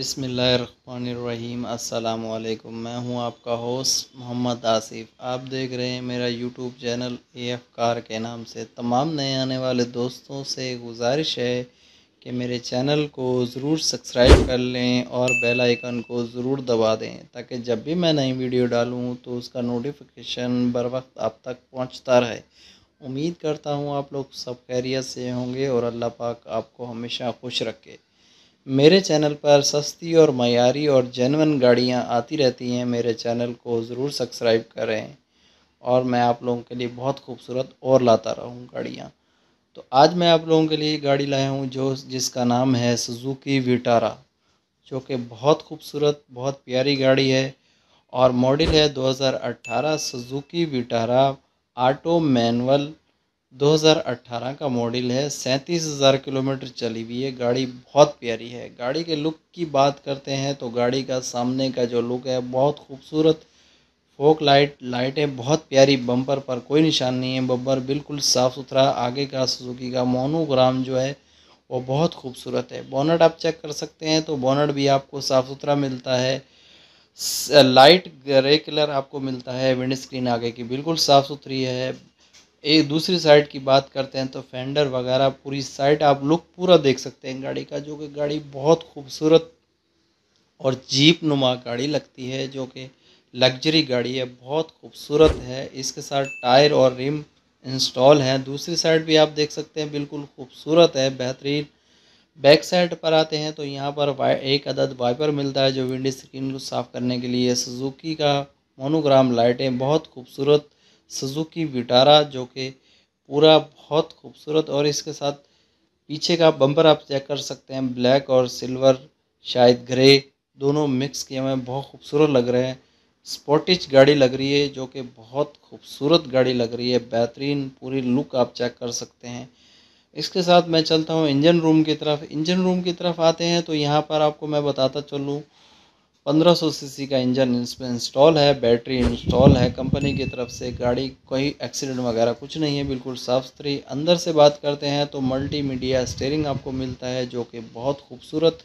बिस्मिल्लाहिर्रहमानिर्रहीम। अस्सलाम वालेकुम। मैं हूं आपका होस्ट मोहम्मद आसिफ। आप देख रहे हैं मेरा यूट्यूब चैनल AF कार के नाम से। तमाम नए आने वाले दोस्तों से गुजारिश है कि मेरे चैनल को ज़रूर सब्सक्राइब कर लें और बेल आइकन को ज़रूर दबा दें ताकि जब भी मैं नई वीडियो डालूं तो उसका नोटिफिकेशन बर वक्त आप तक पहुंचता रहे। उम्मीद करता हूं आप लोग सब खैरियत से होंगे और अल्लाह पाक आपको हमेशा खुश रखे। मेरे चैनल पर सस्ती और मयारी और जेन्युइन गाड़ियाँ आती रहती हैं। मेरे चैनल को ज़रूर सब्सक्राइब करें और मैं आप लोगों के लिए बहुत खूबसूरत और लाता रहूँ गाड़ियाँ। तो आज मैं आप लोगों के लिए गाड़ी लाया हूँ जिसका नाम है सुजुकी विटारा, जो कि बहुत खूबसूरत बहुत प्यारी गाड़ी है और मॉडल है 2018 सुजुकी विटारा ऑटो मैनुअल। 2018 का मॉडल है, 37,000 किलोमीटर चली हुई है। गाड़ी बहुत प्यारी है। गाड़ी के लुक की बात करते हैं तो गाड़ी का सामने का जो लुक है बहुत खूबसूरत। फोक लाइटें बहुत प्यारी, बम्पर पर कोई निशान नहीं है, बम्पर बिल्कुल साफ़ सुथरा। आगे का सुजुकी का मोनोग्राम जो है वो बहुत खूबसूरत है। बोनट आप चेक कर सकते हैं तो बोनट भी आपको साफ़ सुथरा मिलता है। लाइट ग्रे कलर आपको मिलता है। विंड स्क्रीन आगे की बिल्कुल साफ़ सुथरी है। एक दूसरी साइड की बात करते हैं तो फेंडर वगैरह पूरी साइड आप लुक पूरा देख सकते हैं गाड़ी का, जो कि गाड़ी बहुत खूबसूरत और जीप नुमा गाड़ी लगती है, जो कि लग्जरी गाड़ी है, बहुत खूबसूरत है। इसके साथ टायर और रिम इंस्टॉल हैं। दूसरी साइड भी आप देख सकते हैं बिल्कुल खूबसूरत है, बेहतरीन। बैक साइड पर आते हैं तो यहाँ पर एक अदद वाइपर मिलता है जो विंड स्क्रीन को साफ़ करने के लिए। सुजुकी का मोनोग्राम लाइटें बहुत खूबसूरत। सुजुकी विटारा जो कि पूरा बहुत खूबसूरत। और इसके साथ पीछे का बम्पर आप चेक कर सकते हैं, ब्लैक और सिल्वर शायद ग्रे दोनों मिक्स किए हुए हैं, बहुत खूबसूरत लग रहे हैं। स्पोर्टिश गाड़ी लग रही है, जो कि बहुत खूबसूरत गाड़ी लग रही है, बेहतरीन पूरी लुक आप चेक कर सकते हैं। इसके साथ मैं चलता हूँ इंजन रूम की तरफ। इंजन रूम की तरफ आते हैं तो यहाँ पर आपको मैं बताता चलूँ 1500 सीसी का इंजन इसमें इंस्टॉल है, बैटरी इंस्टॉल है कंपनी की तरफ से। गाड़ी कोई एक्सीडेंट वगैरह कुछ नहीं है, बिल्कुल साफ़ सुथरी। अंदर से बात करते हैं तो मल्टीमीडिया स्टीयरिंग आपको मिलता है, जो कि बहुत खूबसूरत।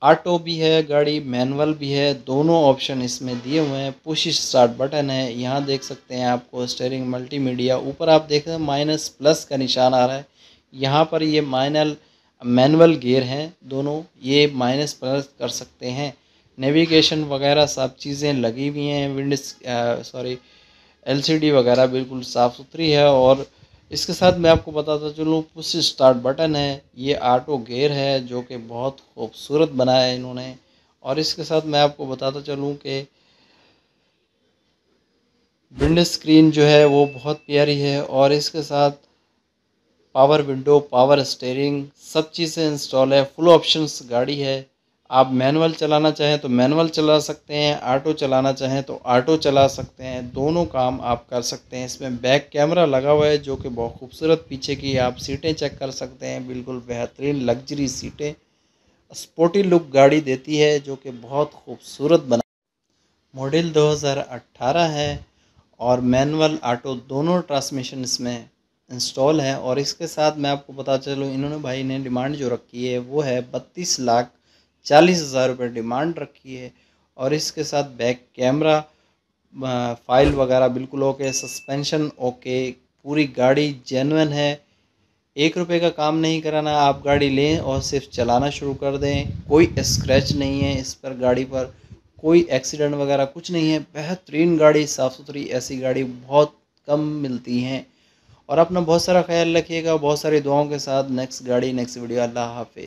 ऑटो भी है गाड़ी, मैनुअल भी है, दोनों ऑप्शन इसमें दिए हुए हैं। पुश स्टार्ट बटन है, यहाँ देख सकते हैं आपको स्टीयरिंग मल्टीमीडिया। ऊपर आप देख रहे हैं माइनस प्लस का निशान आ रहा है, यहाँ पर ये मैनुअल गियर हैं दोनों, ये माइनस प्लस कर सकते हैं। नेविगेशन वगैरह सब चीज़ें लगी हुई हैं। LCD वगैरह बिल्कुल साफ़ सुथरी है। और इसके साथ मैं आपको बताता चलूँ पुश स्टार्ट बटन है, ये ऑटो गियर है, जो कि बहुत खूबसूरत बनाया है इन्होंने। और इसके साथ मैं आपको बताता चलूँ कि विंड स्क्रीन जो है वो बहुत प्यारी है। और इसके साथ पावर विंडो, पावर स्टीयरिंग सब चीज़ें इंस्टॉल है। फुल ऑप्शंस गाड़ी है। आप मैनुअल चलाना चाहें तो मैनुअल चला सकते हैं, ऑटो चलाना चाहें तो ऑटो चला सकते हैं, दोनों काम आप कर सकते हैं। इसमें बैक कैमरा लगा हुआ है, जो कि बहुत खूबसूरत। पीछे की आप सीटें चेक कर सकते हैं, बिल्कुल बेहतरीन लग्जरी सीटें, स्पोर्टी लुक गाड़ी देती है, जो कि बहुत खूबसूरत बना। मॉडल 2018 है और मैनुअल ऑटो दोनों ट्रांसमिशन इसमें इंस्टॉल है। और इसके साथ मैं आपको बता चलूँ इन्होंने भाई ने डिमांड जो रखी है वो है 32,40,000 रुपये डिमांड रखी है। और इसके साथ बैक कैमरा, फाइल वगैरह बिल्कुल ओके, सस्पेंशन ओके, पूरी गाड़ी जेन्युइन है। 1 रुपये का काम नहीं कराना, आप गाड़ी लें और सिर्फ चलाना शुरू कर दें। कोई स्क्रैच नहीं है इस पर, गाड़ी पर कोई एक्सीडेंट वगैरह कुछ नहीं है। बेहतरीन गाड़ी, साफ़ सुथरी, ऐसी गाड़ी बहुत कम मिलती हैं। और अपना बहुत सारा ख्याल रखिएगा, बहुत सारी दुआओं के साथ। नेक्स्ट गाड़ी नेक्स्ट वीडियो। अल्लाह हाफिज़।